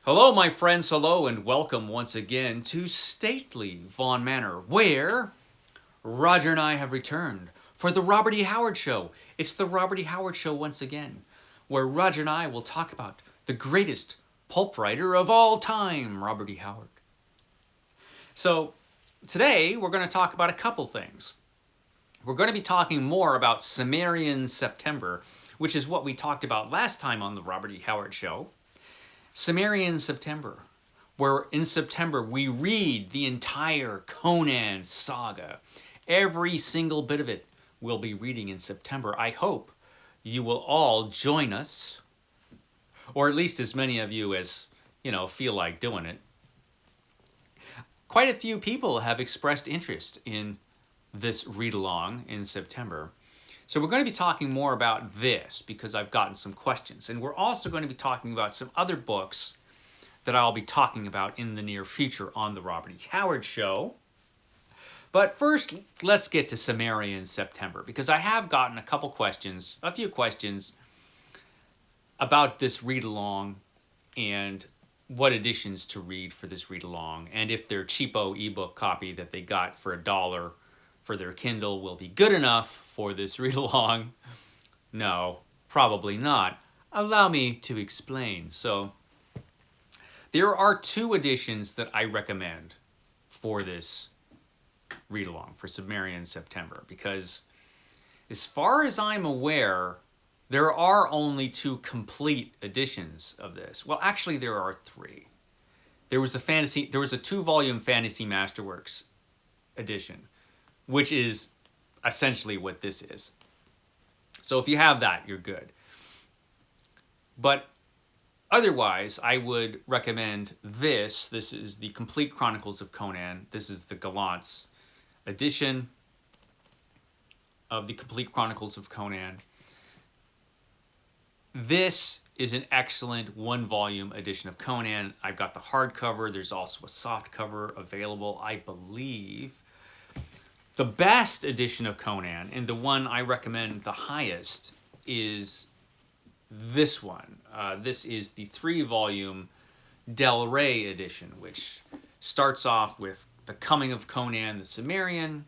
Hello, my friends, hello, and welcome once again to stately Vaughan Manor, where Roger and I have returned for the Robert E. Howard Show. It's the Robert E. Howard Show once again, where Roger and I will talk about the greatest pulp writer of all time, Robert E. Howard. So, today we're going to talk about a couple things. We're going to be talking more about Sumerian September, which is what we talked about last time on the Robert E. Howard Show. Cimmerian September, where in September we read the entire Conan saga. Every single bit of it we'll be reading in September. I hope you will all join us, or at least as many of you as, feel like doing it. Quite a few people have expressed interest in this read-along in September. So we're going to be talking more about this because I've gotten some questions. And we're also going to be talking about some other books that I'll be talking about in the near future on the Robert E. Howard Show. But first, let's get to Sumerian September because I have gotten a few questions about this read-along and what editions to read for this read-along, and if their cheapo ebook copy that they got for $1 for their Kindle will be good enough for this read-along. No, probably not. Allow me to explain. So, there are two editions that I recommend for this read-along, for Sumerian September, because as far as I'm aware, there are only two complete editions of this. Well, actually, there are three. There was a 2-volume Fantasy Masterworks edition, which is essentially what this is. So if you have that, you're good. But otherwise, I would recommend this. This is the Complete Chronicles of Conan. This is the Gallant's edition of the Complete Chronicles of Conan. This is an excellent 1-volume edition of Conan. I've got the hardcover. There's also a soft cover available, I believe. The best edition of Conan, and the one I recommend the highest, is this one. This is the 3-volume Del Rey edition, which starts off with the coming of Conan the Cimmerian,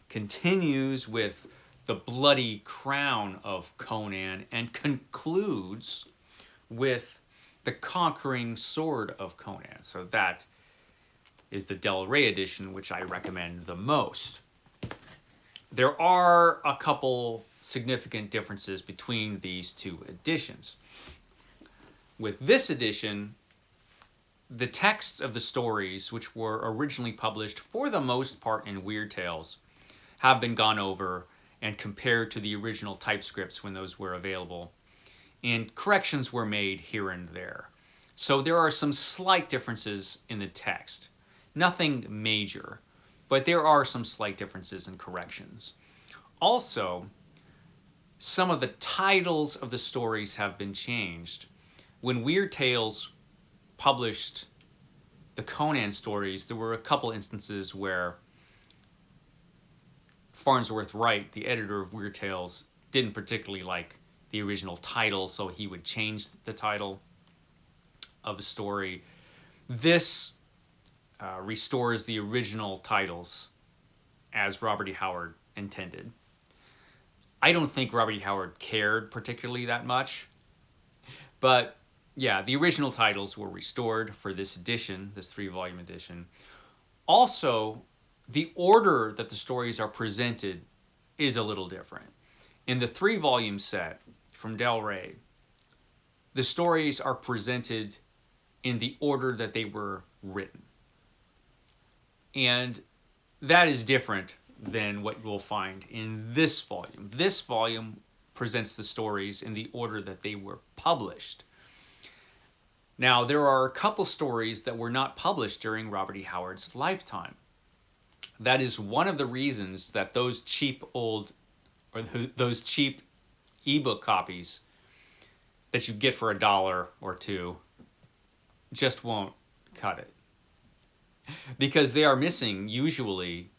continues with the bloody crown of Conan, and concludes with the conquering sword of Conan. So that is the Del Rey edition, which I recommend the most. There are a couple significant differences between these two editions. With this edition, the texts of the stories, which were originally published for the most part in Weird Tales, have been gone over and compared to the original typescripts when those were available, and corrections were made here and there. So there are some slight differences in the text. Nothing major, but there are some slight differences and corrections. Also, some of the titles of the stories have been changed. When Weird Tales published the Conan stories, there were a couple instances where Farnsworth Wright, the editor of Weird Tales, didn't particularly like the original title, so he would change the title of the story. This restores the original titles as Robert E. Howard intended. I don't think Robert E. Howard cared particularly that much, but yeah, the original titles were restored for this edition, this 3-volume edition. Also, the order that the stories are presented is a little different. In the 3-volume set from Del Rey, the stories are presented in the order that they were written. And that is different than what you'll find in this volume. This volume presents the stories in the order that they were published. Now, there are a couple stories that were not published during Robert E. Howard's lifetime. That is one of the reasons that those cheap ebook copies that you get for $1 or $2 just won't cut it. Because they are missing usually,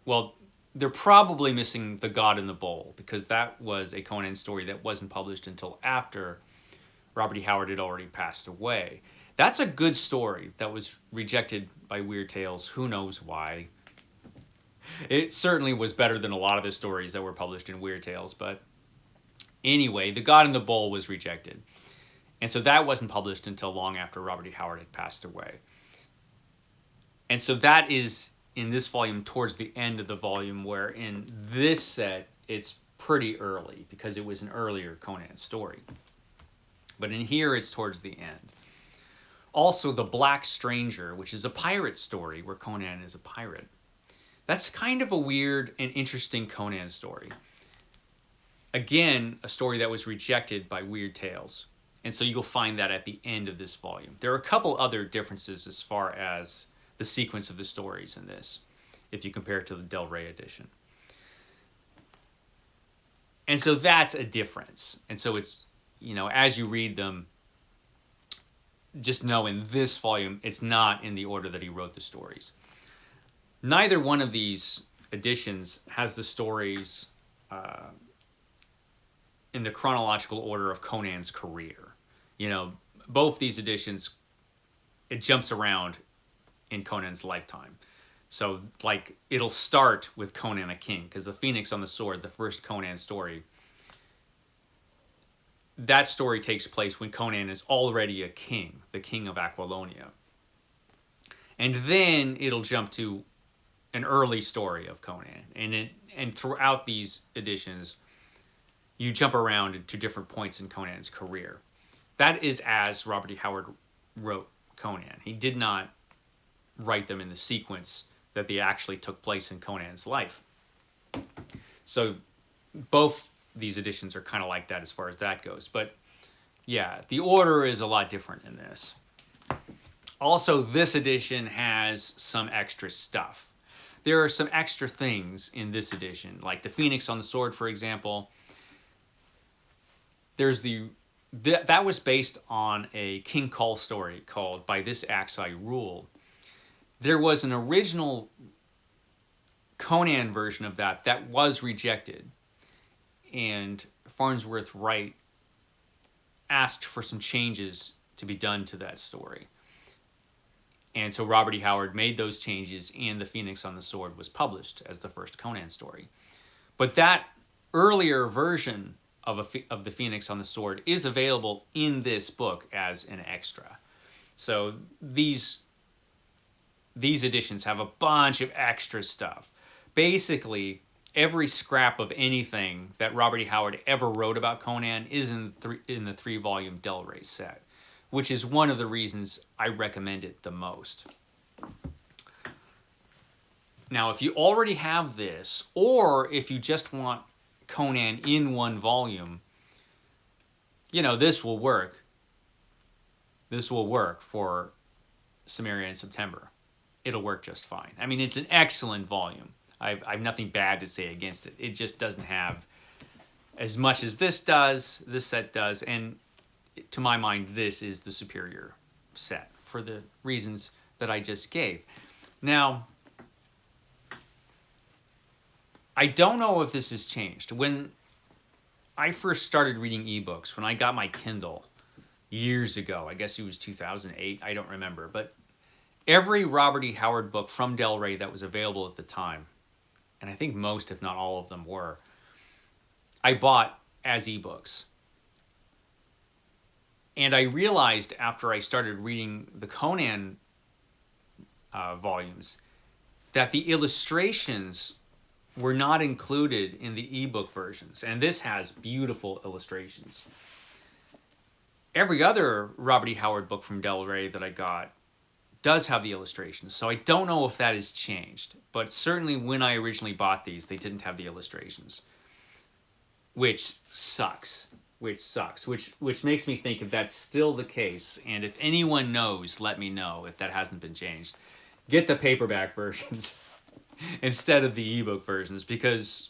well, they're probably missing The God in the Bowl, because that was a Conan story that wasn't published until after Robert E. Howard had already passed away. That's a good story that was rejected by Weird Tales. Who knows why? It certainly was better than a lot of the stories that were published in Weird Tales, but anyway, The God in the Bowl was rejected. And so that wasn't published until long after Robert E. Howard had passed away. And so that is in this volume towards the end of the volume, where in this set, it's pretty early because it was an earlier Conan story. But in here, it's towards the end. Also, The Black Stranger, which is a pirate story where Conan is a pirate. That's kind of a weird and interesting Conan story. Again, a story that was rejected by Weird Tales. And so you'll find that at the end of this volume. There are a couple other differences as far as the sequence of the stories in this, if you compare it to the Del Rey edition. And so that's a difference. And so it's, as you read them, just know in this volume, it's not in the order that he wrote the stories. Neither one of these editions has the stories in the chronological order of Conan's career. Both these editions, it jumps around in Conan's lifetime. So, it'll start with Conan a king, because the Phoenix on the Sword, the first Conan story, that story takes place when Conan is already a king, the king of Aquilonia. And then it'll jump to an early story of Conan. And throughout these editions, you jump around to different points in Conan's career. That is as Robert E. Howard wrote Conan. He did not write them in the sequence that they actually took place in Conan's life. So both these editions are kind of like that as far as that goes. But yeah, the order is a lot different in this. Also, this edition has some extra stuff. There are some extra things in this edition, like the Phoenix on the Sword, for example. There's that was based on a King Cole story called By This Axe I Rule. There was an original Conan version of that was rejected. And Farnsworth Wright asked for some changes to be done to that story. And so Robert E. Howard made those changes, and The Phoenix on the Sword was published as the first Conan story. But that earlier version of The Phoenix on the Sword is available in this book as an extra. So these editions have a bunch of extra stuff. Basically, every scrap of anything that Robert E. Howard ever wrote about Conan is in the 3-volume Del Rey set, which is one of the reasons I recommend it the most. Now, if you already have this, or if you just want Conan in one volume, this will work. This will work for Sumerian September. It'll work just fine. I mean, it's an excellent volume. I've nothing bad to say against it. It just doesn't have as much as this set does, and to my mind, this is the superior set for the reasons that I just gave. Now, I don't know if this has changed. When I first started reading ebooks, when I got my Kindle years ago, I guess it was 2008, I don't remember, but every Robert E. Howard book from Del Rey that was available at the time, and I think most, if not all of them were, I bought as ebooks. And I realized after I started reading the Conan volumes that the illustrations were not included in the ebook versions. And this has beautiful illustrations. Every other Robert E. Howard book from Del Rey that I got does have the illustrations. So I don't know if that has changed. But certainly when I originally bought these, they didn't have the illustrations. Which sucks. Which makes me think if that's still the case, and if anyone knows, let me know if that hasn't been changed. Get the paperback versions instead of the ebook versions, because,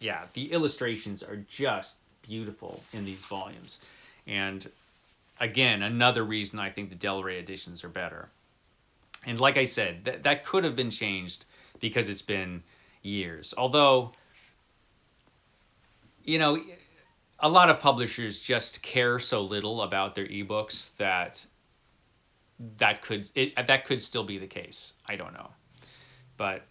yeah, the illustrations are just beautiful in these volumes. And again, another reason I think the Del Rey editions are better. And like I said, that could have been changed because it's been years. Although, a lot of publishers just care so little about their ebooks that that could still be the case. I don't know. But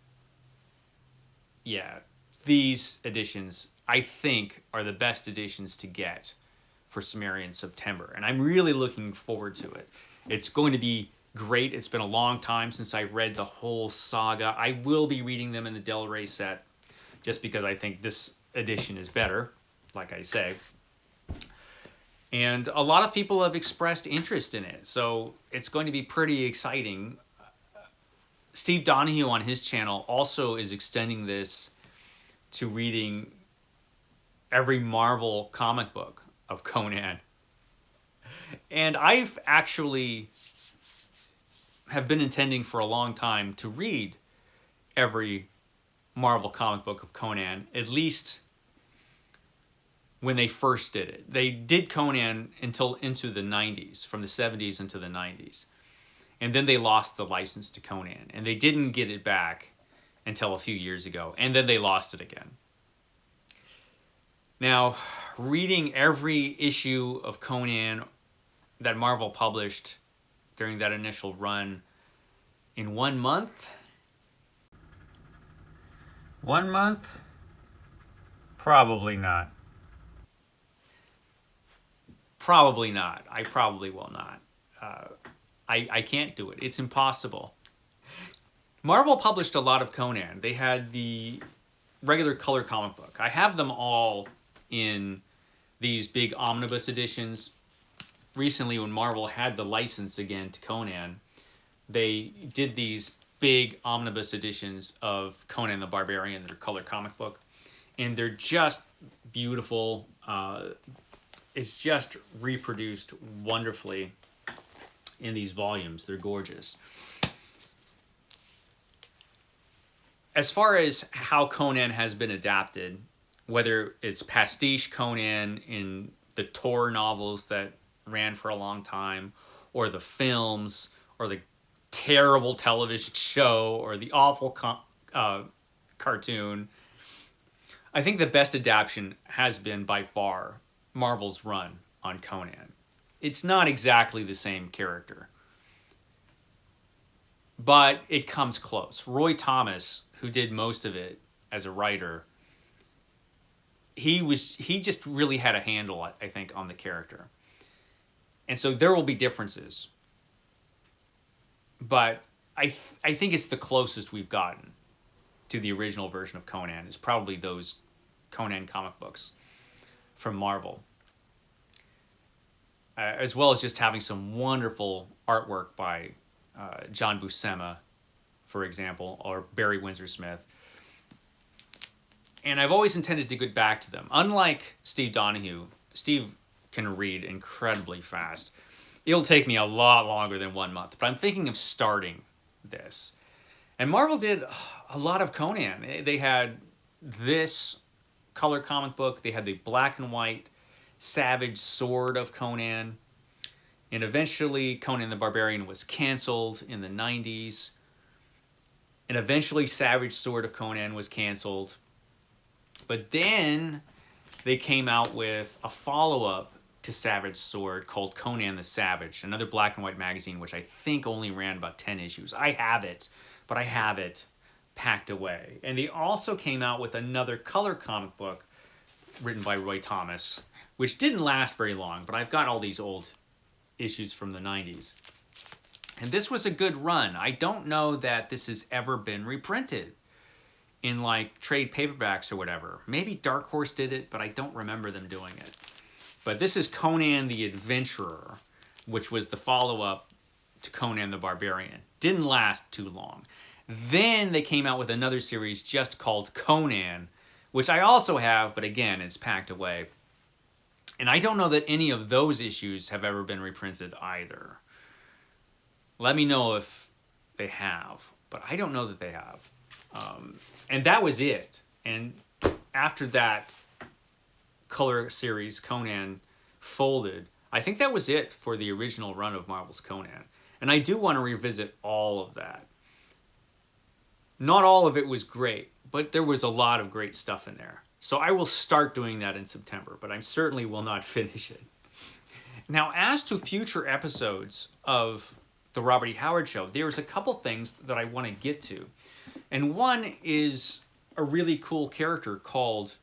yeah, these editions I think are the best editions to get for Sumerian September, and I'm really looking forward to it. It's going to be great. It's been a long time since I've read the whole saga. I will be reading them in the Del Rey set just because I think this edition is better, like I say. And a lot of people have expressed interest in it, so it's going to be pretty exciting. Steve Donoghue on his channel also is extending this to reading every Marvel comic book of Conan. And I've actually have been intending for a long time to read every Marvel comic book of Conan, at least when they first did it. They did Conan until into the 90s, from the 70s into the 90s. And then they lost the license to Conan, and they didn't get it back until a few years ago, and then they lost it again. Now, reading every issue of Conan that Marvel published during that initial run in 1 month? 1 month? Probably not. Probably not. I probably will not. I can't do it. It's impossible. Marvel published a lot of Conan. They had the regular color comic book. I have them all in these big omnibus editions. Recently, when Marvel had the license again to Conan, they did these big omnibus editions of Conan the Barbarian, their color comic book. And they're just beautiful. It's just reproduced wonderfully in these volumes. They're gorgeous. As far as how Conan has been adapted, whether it's pastiche Conan in the Tor novels that ran for a long time, or the films, or the terrible television show, or the awful cartoon, I think the best adaptation has been by far Marvel's run on Conan. It's not exactly the same character, but it comes close. Roy Thomas, who did most of it as a writer, he just really had a handle, I think, on the character. And so there will be differences. But I think it's the closest we've gotten to the original version of Conan is probably those Conan comic books from Marvel. As well as just having some wonderful artwork by John Buscema, for example, or Barry Windsor Smith. And I've always intended to get back to them. Unlike Steve Donoghue, Steve can read incredibly fast. It'll take me a lot longer than 1 month, but I'm thinking of starting this. And Marvel did a lot of Conan. They had this color comic book. They had the black and white Savage Sword of Conan. And eventually Conan the Barbarian was canceled in the 90s. And eventually Savage Sword of Conan was canceled. But then they came out with a follow-up to Savage Sword called Conan the Savage, another black and white magazine, which I think only ran about 10 issues. I have it, but I have it packed away. And they also came out with another color comic book written by Roy Thomas, which didn't last very long, but I've got all these old issues from the 90s. And this was a good run. I don't know that this has ever been reprinted in like trade paperbacks or whatever. Maybe Dark Horse did it, but I don't remember them doing it. But this is Conan the Adventurer, which was the follow-up to Conan the Barbarian. Didn't last too long. Then they came out with another series just called Conan, which I also have, but again, it's packed away. And I don't know that any of those issues have ever been reprinted either. Let me know if they have, but I don't know that they have. And that was it. And after that color series, Conan, folded, I think that was it for the original run of Marvel's Conan. And I do want to revisit all of that. Not all of it was great, but there was a lot of great stuff in there. So I will start doing that in September, but I certainly will not finish it. Now, as to future episodes of the Robert E. Howard Show, there's a couple things that I want to get to. And one is a really cool character called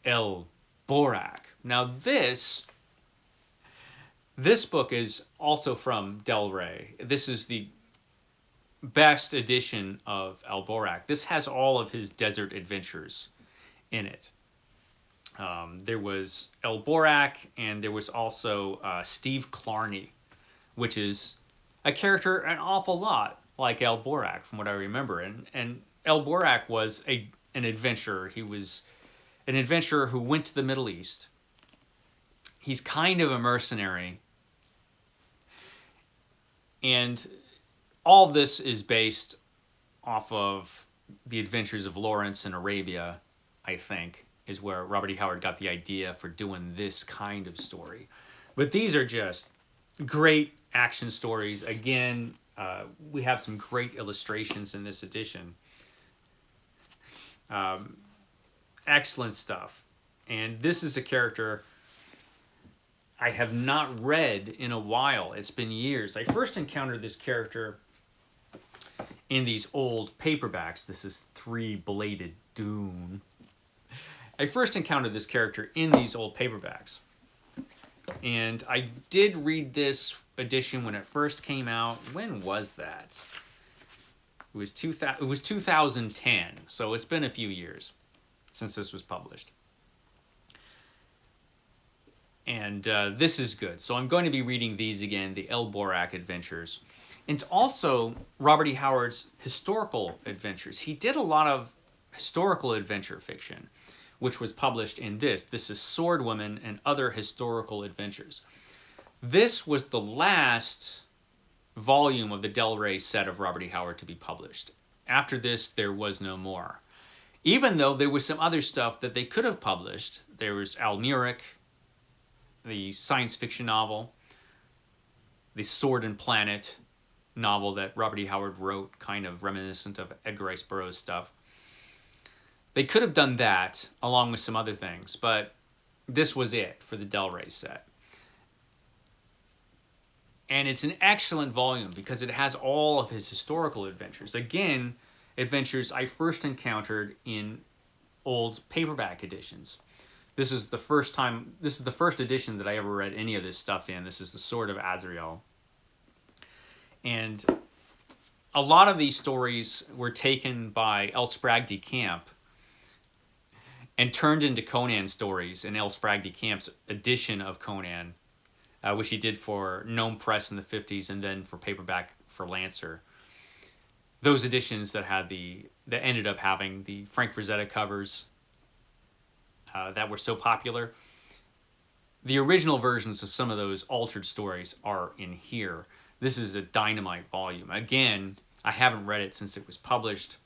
El Borac. Now this book is also from Del Rey. This is the best edition of El Borac. This has all of his desert adventures in it. There was El Borac, and there was also Steve Clarney, which is a character an awful lot like El Borac, from what I remember. And El Borac was an adventurer. He was an adventurer who went to the Middle East. He's kind of a mercenary. And all of this is based off of the adventures of Lawrence in Arabia, I think, is where Robert E. Howard got the idea for doing this kind of story. But these are just great action stories. Again, we have some great illustrations in this edition. Excellent stuff. And this is a character I have not read in a while. It's been years. I first encountered this character in these old paperbacks. This is Three-Bladed Dune. I first encountered this character in these old paperbacks. And I did read this edition when it first came out. When was that? It was 2010, so it's been a few years since this was published. And this is good. So I'm going to be reading these again, the El Borac Adventures. And also Robert E. Howard's historical adventures. He did a lot of historical adventure fiction, which was published in this. This is Swordwoman and Other Historical Adventures. This was the last volume of the Del Rey set of Robert E. Howard to be published. After this, there was no more. Even though there was some other stuff that they could have published. There was Almeric, the science fiction novel, the Sword and Planet novel that Robert E. Howard wrote, kind of reminiscent of Edgar Rice Burroughs stuff. They could have done that along with some other things, but this was it for the Del Rey set. And it's an excellent volume because it has all of his historical adventures. Again, adventures I first encountered in old paperback editions. This is the first edition that I ever read any of this stuff in. This is The Sword of Azrael. And a lot of these stories were taken by L. Sprague de Camp and turned into Conan stories in L. Sprague de Camp's edition of Conan, which he did for Gnome Press in the 50s and then for paperback for Lancer. Those editions that ended up having the Frank Frazetta covers that were so popular. The original versions of some of those altered stories are in here. This is a dynamite volume. Again, I haven't read it since it was published,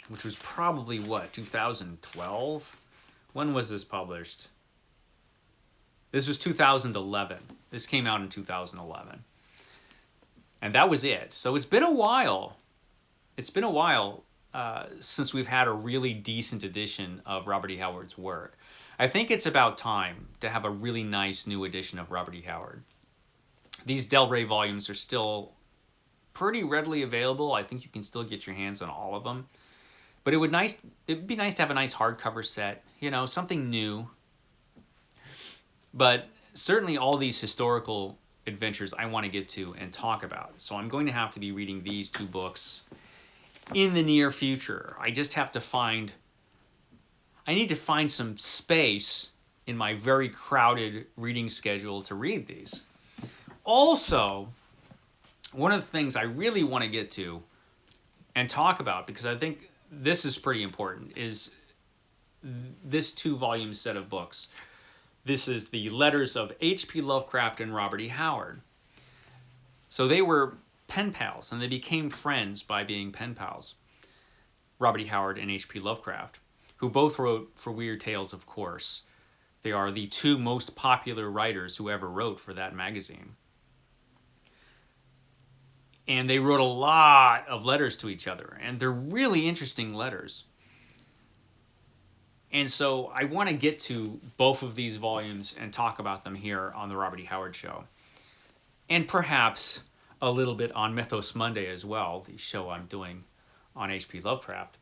which was probably, 2012? When was this published? This was 2011. This came out in 2011. And that was it. So it's been a while. It's been a while since we've had a really decent edition of Robert E. Howard's work. I think it's about time to have a really nice new edition of Robert E. Howard. These Del Rey volumes are still pretty readily available. I think you can still get your hands on all of them. But it'd be nice to have a nice hardcover set, something new. But certainly all these historical adventures I want to get to and talk about. So I'm going to have to be reading these two books in the near future. I need to find some space in my very crowded reading schedule to read these. Also, one of the things I really want to get to and talk about, because I think this is pretty important, is this 2-volume set of books. This is the letters of H.P. Lovecraft and Robert E. Howard. So they were pen pals, and they became friends by being pen pals. Robert E. Howard and H.P. Lovecraft, who both wrote for Weird Tales, of course. They are the two most popular writers who ever wrote for that magazine. And they wrote a lot of letters to each other, and they're really interesting letters. And so I want to get to both of these volumes and talk about them here on the Robert E. Howard Show. And perhaps a little bit on Mythos Monday as well, the show I'm doing on H.P. Lovecraft.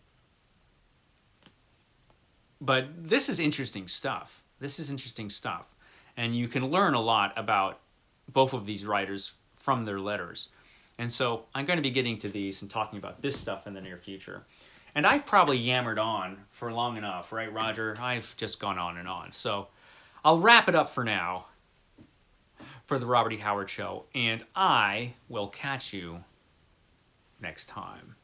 But this is interesting stuff. This is interesting stuff. And you can learn a lot about both of these writers from their letters. And so I'm going to be getting to these and talking about this stuff in the near future. And I've probably yammered on for long enough, right, Roger? I've just gone on and on. So I'll wrap it up for now for the Robert E. Howard Show. And I will catch you next time.